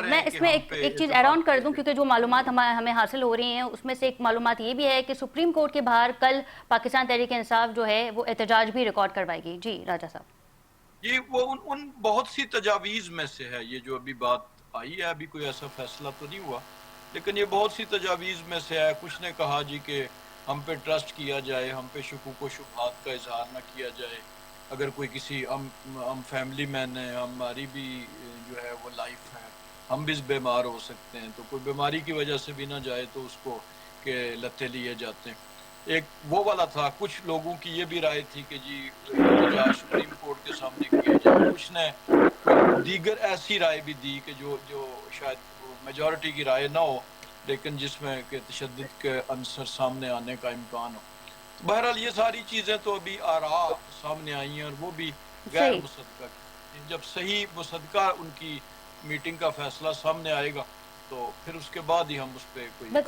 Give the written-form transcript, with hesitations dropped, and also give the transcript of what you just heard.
میں اس میں ایک چیز ایڈ آن کر دوں، کیونکہ جو معلومات ہمیں حاصل ہو رہی ہیں اس میں سے ایک معلومات یہ بھی ہے کہ سپریم کورٹ کے باہر کل پاکستان تحریک انصاف جو ہے وہ احتجاج بھی ریکارڈ کروائے گی. جی راجہ صاحب. یہ وہ ان بہت سی تجاویز میں سے ہے یہ جو ابھی بات آئی ہے. ابھی کوئی ایسا فیصلہ تو نہیں ہوا، لیکن یہ بہت سی تجاویز میں سے ہے. کچھ نے کہا جی کہ ہم پہ ٹرسٹ کیا جائے، ہم پہ شکوک و شبہات کا اظہار نہ کیا جائے. اگر کوئی کسی ہم فیملی مین ہیں، ہماری بھی جو ہے وہ لائف ہے، ہم بھی بیمار ہو سکتے ہیں، تو کوئی بیماری کی وجہ سے بھی نہ جائے تو اس کو کہ لتے لیے جاتے ہیں. ایک وہ والا تھا. کچھ لوگوں کی یہ بھی رائے تھی کہ جی احتجاج سپریم کورٹ کے سامنے کیا جائے. کچھ نے کوئی دیگر ایسی رائے بھی دی کہ جو شاید میجورٹی کی رائے نہ ہو، لیکن جس میں کہ تشدد کے عنصر سامنے آنے کا امکان ہو. بہرحال یہ ساری چیزیں تو ابھی آراء سامنے آئی ہیں، اور وہ بھی غیر صحیح. مصدقہ. جب صحیح مصدقہ ان کی میٹنگ کا فیصلہ سامنے آئے گا تو پھر اس کے بعد ہی ہم اس پہ کوئی بالکل.